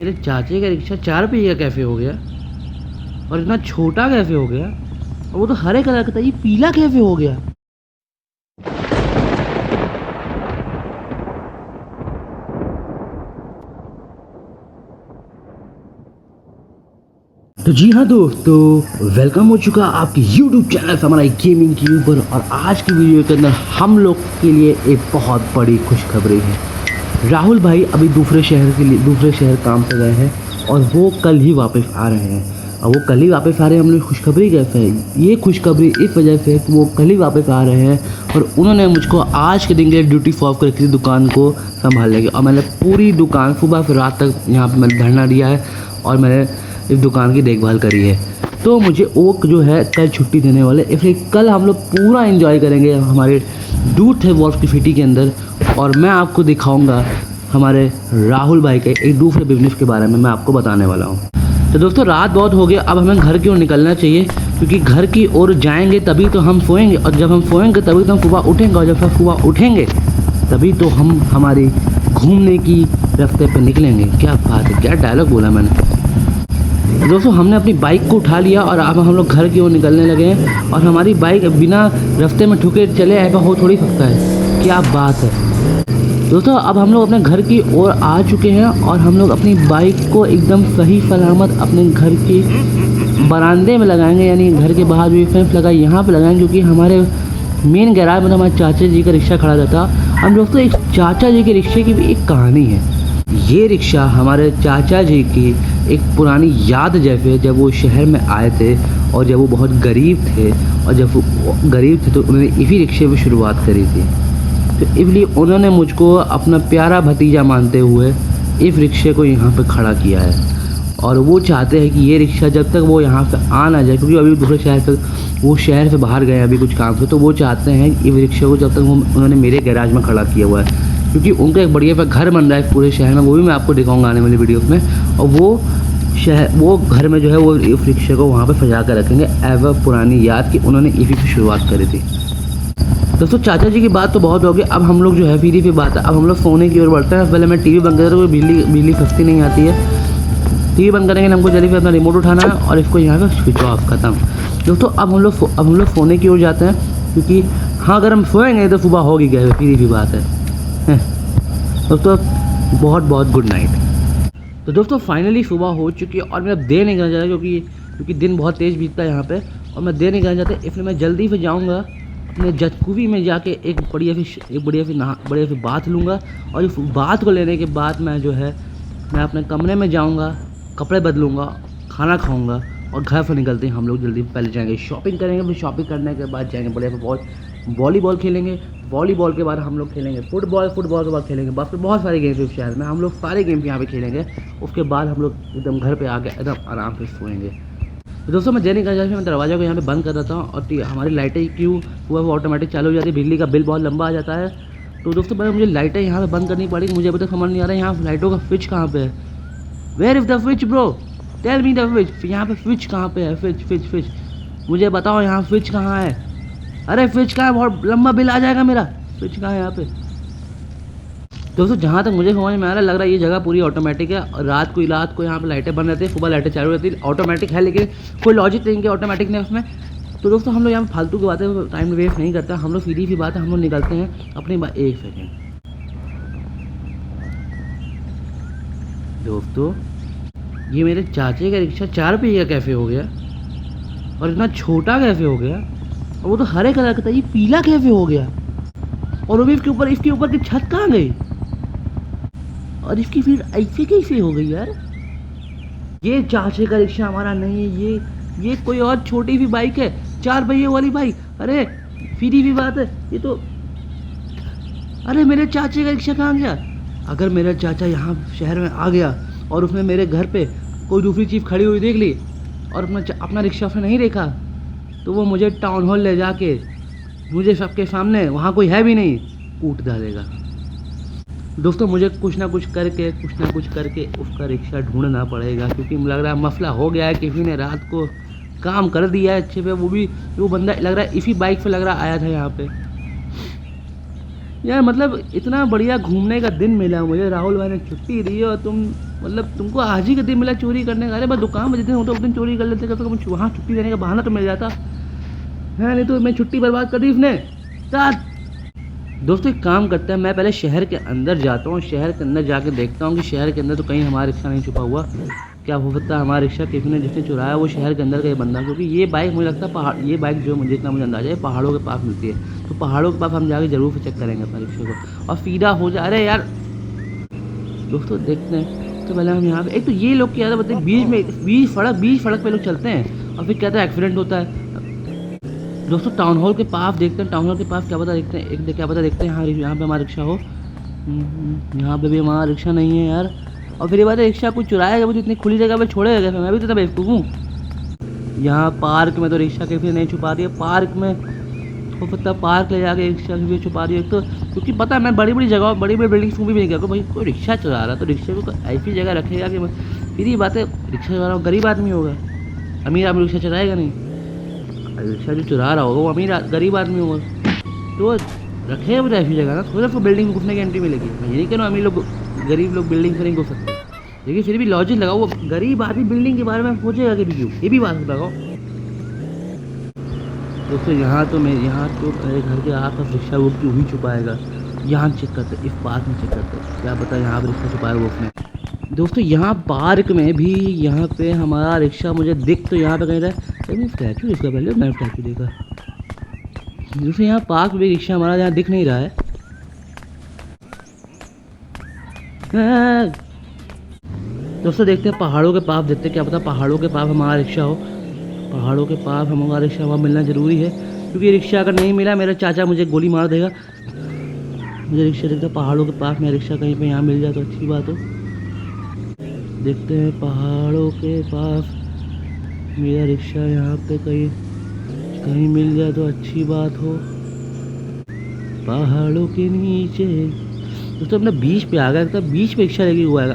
मेरे चाचे का रिक्शा 4 पहिया कैसे हो गया? और इतना छोटा कैसे हो गया? और वो तो हरे कलर का था, ये पीला कैसे हो गया? तो जी हाँ दोस्तों, वेलकम हो चुका आपके YouTube चैनल हमारा गेमिंग के ऊपर। और आज की वीडियो के अंदर हम लोग के लिए एक बहुत बड़ी खुशखबरी है। राहुल भाई अभी दूसरे शहर काम पे गए हैं और वो कल ही वापस आ रहे हैं। और वो कल ही वापस आ रहे हैं, हम लोग खुशखबरी कैसे है? ये खुशखबरी इस वजह से है कि वो कल ही वापस आ रहे हैं और उन्होंने मुझको आज के दिन के लिए ड्यूटी ऑफ कर रखी थी दुकान को संभालने की। और मैंने पूरी दुकान सुबह से रात तक यहाँ पर मैंने धरना दिया है और मैंने इस दुकान की देखभाल करी है। तो मुझे ओक जो है कल छुट्टी देने वाले, इसलिए कल हम लोग पूरा एंजॉय करेंगे हमारे डूट है वॉल्फ की सिटी के अंदर। और मैं आपको दिखाऊंगा हमारे राहुल भाई के एक दूसरे बिजनेस के बारे में मैं आपको बताने वाला हूँ। तो दोस्तों, रात बहुत हो गया, अब हमें घर की ओर निकलना चाहिए, क्योंकि घर की ओर जाएंगे तभी तो हम सोएंगे, और जब हम सोएंगे तभी तो हम सुबह उठेंगे, और जब हम सुबह उठेंगे तभी तो हम हमारी घूमने की रास्ते पर निकलेंगे। क्या बात है, क्या डायलॉग बोला मैंने। दोस्तों, हमने अपनी बाइक को उठा लिया और अब हम लोग घर की ओर निकलने लगे हैं। और हमारी बाइक बिना रास्ते में ठुके चले ऐसा हो थोड़ी सकता है। क्या बात है दोस्तों, अब हम लोग अपने घर की ओर आ चुके हैं और हम लोग अपनी बाइक को एकदम सही सलामत अपने घर के बरामदे में लगाएंगे, यानी घर के बाहर भी फेंस लगा यहाँ पे लगाएंगे, क्योंकि हमारे मेन गैराज में हमारे चाचा जी का रिक्शा खड़ा रहता। अब दोस्तों, एक चाचा जी के रिक्शे की भी एक कहानी है। ये रिक्शा हमारे चाचा जी की एक पुरानी याद जैसे, जब वो शहर में आए थे और जब वो बहुत गरीब थे, और जब वो गरीब थे तो उन्होंने इसी रिक्शे में शुरुआत करी थी। तो इसलिए उन्होंने मुझको अपना प्यारा भतीजा मानते हुए इस रिक्शे को यहाँ पे खड़ा किया है। और वो चाहते हैं कि ये रिक्शा जब तक वो यहाँ पे आ ना जाए, क्योंकि अभी दूसरे शहर से वो शहर से बाहर गए अभी कुछ काम से, तो वो चाहते हैं इस रिक्शे को जब तक वो उन्होंने मेरे गैराज में खड़ा किया हुआ है, क्योंकि उनका एक बढ़िया सा घर बन रहा है पूरे शहर में, वो भी मैं आपको दिखाऊंगा आने वाली वीडियोस में। और वो घर में जो है वो इस रिक्शे को वहाँ पे सजा कर रखेंगे एज अ पुरानी याद कि उन्होंने इसी की शुरुआत करी थी। दोस्तों, चाचा जी की बात तो बहुत हो गई, अब हम लोग जो है सीधी सी बात है, अब हम लोग सोने की ओर बढ़ते हैं। पहले मैं टीवी बंद कर दूँ, बिजली सस्ती नहीं आती है। टीवी बंद करेंगे, हमको जल्दी से अपना रिमोट उठाना है और इसको यहाँ पे स्विच ऑफ खत्म। दोस्तों, अब हम लोग सोने की ओर जाते हैं, क्योंकि हाँ, अगर हम सोएंगे तो सुबह होगी गए, सीधी सी बात है। दोस्तों, बहुत बहुत गुड नाइट। तो दोस्तों, फाइनली सुबह हो चुकी है और मेरा देर नहीं करना चाहता, क्योंकि दिन बहुत तेज़ बीतता है यहाँ पे, और मैं देर नहीं करना चाहता, इसलिए मैं जल्दी से जाऊँगा अपने जजकुवी में जाके एक बढ़िया सी बात लूँगा। और इस बात को लेने के बाद मैं अपने कमरे में जाऊँगा, कपड़े बदलूँगा, खाना खाऊँगा और घर से निकलते हैं हम लोग जल्दी। पहले जाएंगे शॉपिंग करेंगे, फिर शॉपिंग करने के बाद जाएंगे बढ़िया से वॉलीबॉल खेलेंगे। वॉलीबॉल के बाद हम लोग खेलेंगे फुटबॉल के बाद खेलेंगे बास्केट। बहुत सारे गेम्स इस शहर में, हम लोग सारे गेम्स यहाँ पे खेलेंगे। उसके बाद हम लोग एकदम घर पे आके एकदम आराम से सोएंगे। तो दोस्तों, मैं देने का मैं दरवाज़ा को यहाँ पे बंद कर देता हूँ, और हमारी लाइटें क्यों हुआ वो ऑटोमेटिक चालू हो जाती है। बिजली का बिल बहुत लंबा आ जाता है। तो दोस्तों, पहले मुझे लाइटें यहाँ पे बंद करनी पड़ेगी। मुझे अभी तक समझ नहीं आ रहा है यहाँ लाइटों का स्विच कहाँ पे है। Where is the switch bro, tell me the switch. यहाँ पे स्विच कहाँ पे है? स्विच मुझे बताओ, यहाँ स्विच कहाँ है? अरे स्विच कहाँ है? बहुत लंबा बिल आ जाएगा मेरा। स्विच कहाँ है यहाँ पे? दोस्तों, जहाँ तक मुझे समझ में आ रहा है, लग रहा है ये जगह पूरी ऑटोमेटिक है। और रात को यहाँ पे लाइटें बंद रहती है, सुबह लाइटें चालू रहती है। ऑटोमेटिक है, लेकिन कोई लॉजिक नहीं है ऑटोमेटिक ने उसमें। तो दोस्तों, हम लोग यहाँ फालतू की बातें टाइम वेस्ट नहीं करते, हम लोग सीधी सी बात है, हम लोग निकलते हैं अपनी एक सेकेंड। दोस्तों, ये मेरे चाचे का रिक्शा 4 पहिया कैसे हो गया? और इतना छोटा कैसे हो गया? और वो तो हरे कलर का था, ये पीला कैसे हो गया? और वो भी इसके ऊपर की छत कहाँ गई? और इसकी फिर ऐसे कैसे हो गई यार? ये चाचे का रिक्शा हमारा नहीं है, ये कोई और छोटी सी बाइक है, 4 पहिए वाली बाइक। अरे सीधी भी बात है ये तो। अरे मेरे चाचे का रिक्शा कहाँ गया? अगर मेरा चाचा यहाँ शहर में आ गया और उसने मेरे घर पे कोई दूसरी चीज़ खड़ी हुई देख ली और अपना रिक्शा उसने नहीं देखा, तो वो मुझे टाउन हॉल ले जाके मुझे सबके सामने, वहाँ कोई है भी नहीं, कूट डालेगा। दोस्तों, मुझे कुछ ना कुछ करके उसका रिक्शा ढूंढना पड़ेगा, क्योंकि मुझे लग रहा है मसला हो गया है। किसी ने रात को काम कर दिया है अच्छे पे, वो बंदा लग रहा है इसी बाइक पे लग रहा आया था यहाँ पे। यार मतलब इतना बढ़िया घूमने का दिन मिला मुझे, राहुल भाई ने छुट्टी दी और तुम मतलब तुमको आज ही का दिन मिला चोरी करने का। अरे बस दुकान में जितने होते उस दिन चोरी कर लेते, कम से कम वहाँ छुट्टी देने का बहाना तो मिल जाता है, नहीं तो मैं छुट्टी बर्बाद कर दी इसने। दोस्तों एक काम करते हैं, मैं पहले शहर के अंदर जाता हूँ, शहर के अंदर जाके देखता हूँ कि शहर के अंदर तो कहीं हमारा रिक्शा नहीं छुपा हुआ। क्या हो सकता है हमारा रिक्शा किसी ने जिसने चुराया वो शहर के अंदर का ये बंदा, क्योंकि ये बाइक मुझे लगता है पहाड़, ये बाइक जो मुझे इतना मुझे अंदाजा है पहाड़ों के पास मिलती है, तो पहाड़ों के पास हम जाके जरूर चेक करेंगे अपना रिक्शे को और सीधा हो जाए। अरे यार दोस्तों देखते हैं, तो पहले हम यहाँ पे एक तो ये लोग क्या बताइए बीच सड़क पे लोग चलते हैं और फिर कहते हैं एक्सीडेंट होता है। दोस्तों टाउन हॉल के पास देखते हैं, टाउन हॉल के पास क्या पता देखते हैं, क्या पता देखते हैं यहाँ पे हमारा रिक्शा हो। यहाँ पे भी हमारा रिक्शा नहीं है यार। और फिर ये बात है रिक्शा कुछ चुराएगा वो तो इतनी खुली जगह पे छोड़ेगा, मैं भी तो बेवकूफ़ हूँ। यहाँ पार्क में तो रिक्शा के फिर नहीं छुपा रही है, पार्क में हो सकता है पार्क ले जाके रिक्शा भी छुपा रही है। तो क्योंकि पता है मैं बड़ी बड़ी जगह बड़ी बड़ी बिल्डिंग्स में भी नहीं गया भाई, कोई रिक्शा चला रहा तो रिक्शे को ऐसी जगह रखेगा कि फिर ये बात है रिक्शा चला रहा गरीब आदमी होगा, अमीर आदमी रिक्शा चलाएगा नहीं। रिक्शा जो चुरा रहा होगा वो अमीर गरीब आदमी होगा, तो रखे वो ऐसी जगह ना, थोड़ा सा बिल्डिंग में घुसने की एंट्री मिलेगी। मैं ये नहीं कह रहा हूँ अमीर लोग गरीब लोग बिल्डिंग से नहीं घुस सकते, लेकिन फिर भी लॉजिक लगाओ, वो गरीब आदमी बिल्डिंग के बारे में सोचेगा कि क्यों, ये भी बात लगाओ। दोस्तों यहाँ तो मेरे घर के आसपास रिक्शा वो क्यों ही छुपाएगा, यहाँ चेक करते, इस पार्क में चेक करते, क्या पता यहाँ पर रिक्शा छुपाएगा वो उसने। दोस्तों यहाँ पार्क में भी यहाँ पे हमारा रिक्शा मुझे दिख तो यहाँ पे कहीं रहा है, स्टैचू इसका पहले मैं स्टैचू देखा। दोस्तों यहाँ पार्क में रिक्शा हमारा यहाँ दिख नहीं रहा है। दोस्तों देखते हैं पहाड़ों के पास, देखते हैं क्या पता पहाड़ों के पास हमारा रिक्शा हो, पहाड़ों के पास हमारा रिक्शा वहाँ मिलना ज़रूरी है, क्योंकि रिक्शा अगर नहीं मिला मेरा चाचा मुझे गोली मार देगा। मुझे रिक्शा देखता पहाड़ों के पास मेरा रिक्शा कहीं पे यहाँ मिल जाए तो अच्छी बात हो। देखते हैं पहाड़ों के पास मेरा रिक्शा यहाँ पे कहीं मिल जाए तो अच्छी बात हो, पहाड़ों के नीचे। दोस्तों अपना बीच पे आ गया, तो बीच पे रिक्शा लेके हुआ है।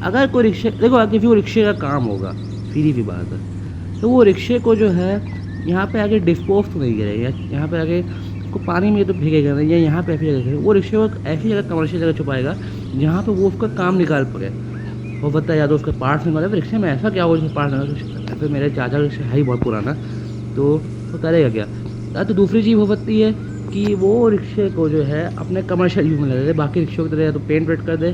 अगर कोई रिक्शा देखो किसी को रिक्शे का काम होगा सीधी सी बात है, तो वो रिक्शे को जो है यहाँ पे आके डिस्पोज तो नहीं करेगा, यहाँ पे आके उसको पानी में तो फेंकेगा नहीं, या यहाँ पे ऐसी जगह वो रिक्शे को ऐसी जगह कमर्शियल जगह छुपाएगा जहाँ पे वो उसका काम निकाल पाए। वो पता है या तो उसका पार्ट्स निकाले, रिक्शे में ऐसा क्या हो जिसमें पार्ट्स निकाले, फिर मेरे चाचा रिक्शा है ही बहुत पुराना, तो वो करेगा क्या। या तो दूसरी चीज़ हो सकती है कि वो रिक्शे को जो है अपने कमर्शियल यूज में लगा दे, बाकी रिक्शों की तरह या तो पेंट वेट कर दे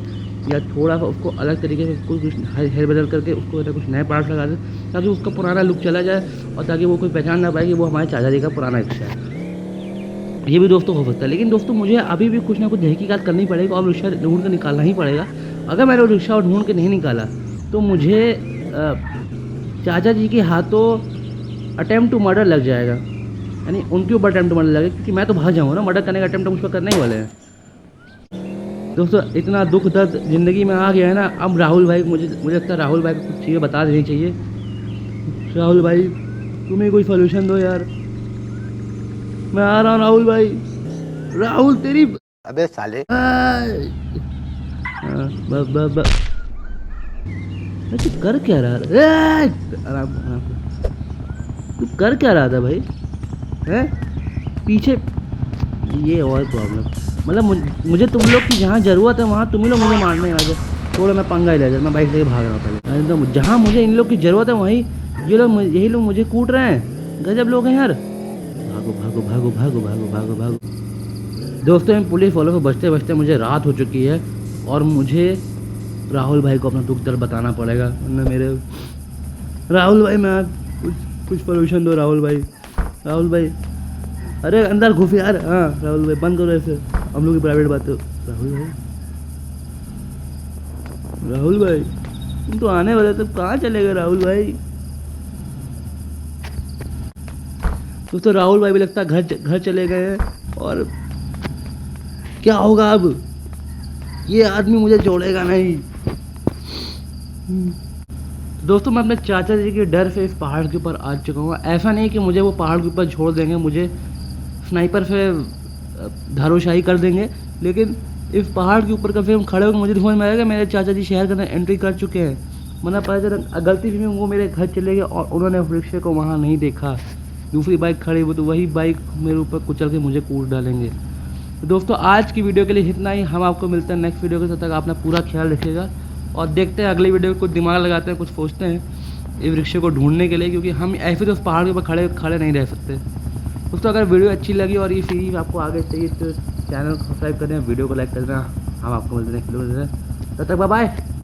या थोड़ा सा उसको अलग तरीके से कुछ हेर बदल करके उसको कुछ नए पार्ट्स लगा दे, ताकि उसका पुराना लुक चला जाए और ताकि वो कोई पहचान ना पाए कि वो हमारे चाचा जी का पुराना रिक्शा है। ये भी दोस्तों हो सकता है, लेकिन दोस्तों मुझे अभी भी कुछ ना कुछ तहकीकात करनी पड़ेगी और रिक्शा ढूंढ कर निकालना ही पड़ेगा। अगर मैंने वो रिक्शा ढूंढ के नहीं निकाला तो मुझे चाचा जी के हाथों अटेम्प्ट टू मर्डर लग जाएगा, यानी उनके ऊपर अटेम्प्ट टू मर्डर लगेगा, क्योंकि मैं तो भाग जाऊँगा ना, मर्डर करने का अटेम्प्ट मुझ पर करने ही वाले हैं। दोस्तों इतना दुख दर्द ज़िंदगी में आ गया है ना, अब राहुल भाई मुझे लगता है राहुल भाई को कुछ चीज़ें बता देनी चाहिए। राहुल भाई तुम्हें कोई सोल्यूशन दो यार, मैं आ रहा हूँ राहुल भाई। राहुल तेरी अबे साले तू कर क्या रहा है? आराम तू कर क्या रहा था भाई हैं पीछे? ये और प्रॉब्लम, मतलब मुझे तुम लोग की जहाँ ज़रूरत है वहाँ तुम ही लोग मुझे मारने आ जाओ। थोड़ा मैं पंगा ही ले जाए, मैं बाइक से भाग रहा हूँ पहले, तो जहाँ मुझे इन लोग की ज़रूरत है वहीं यही लोग मुझे कूट रहे हैं। गजब लोग हैं यार। भागो भागो भागो भागो भागो भागो भागो। दोस्तों इन पुलिस वालों को बचते बचते मुझे रात हो चुकी है और मुझे राहुल भाई को अपना दुख दर्द बताना पड़ेगा, वरना मेरे राहुल भाई मैं कुछ सोल्यूशन दो राहुल भाई। राहुल भाई अरे अंदर घुस यार। हाँ राहुल भाई बंद करो ऐसे, हम लोग की प्राइवेट बात है। राहुल भाई तुम तो आने वाले थे, कहाँ चले गए राहुल भाई? दोस्तों राहुल भाई भी लगता है घर चले गए हैं और क्या होगा अब, ये आदमी मुझे छोड़ेगा नहीं। दोस्तों मैं अपने चाचा जी के डर से इस पहाड़ के ऊपर आ चुका हूँ। ऐसा नहीं कि मुझे वो पहाड़ के ऊपर छोड़ देंगे, मुझे स्नाइपर से धाराशाही कर देंगे, लेकिन इस पहाड़ के ऊपर का फिर हम खड़े होकर मुझे समझ में आएगा मेरे चाचा जी शहर के अंदर एंट्री कर चुके हैं। मतलब पता चला गलती से वो मेरे घर चले गए और उन्होंने रिक्शे को वहाँ नहीं देखा, दूसरी बाइक खड़ी वो तो वही बाइक मेरे ऊपर कुचल के मुझे कूट डालेंगे। तो दोस्तों आज की वीडियो के लिए इतना ही। हम आपको मिलते हैं नेक्स्ट वीडियो के, तब तक अपना पूरा ख्याल रखिएगा और देखते हैं अगली वीडियो में। कुछ दिमाग लगाते हैं, कुछ सोचते हैं इस वृक्ष को ढूंढने के लिए, क्योंकि हम ऐसे तो उस पहाड़ के ऊपर खड़े खड़े नहीं रह सकते। दोस्तों अगर वीडियो अच्छी लगी और ये सीरीज आपको आगे चाहिए तो चैनल को सब्सक्राइब करें, वीडियो को लाइक कर देना। हम आपको मिलते हैं नेक्स्ट वीडियो में। तब तक बाय बाय।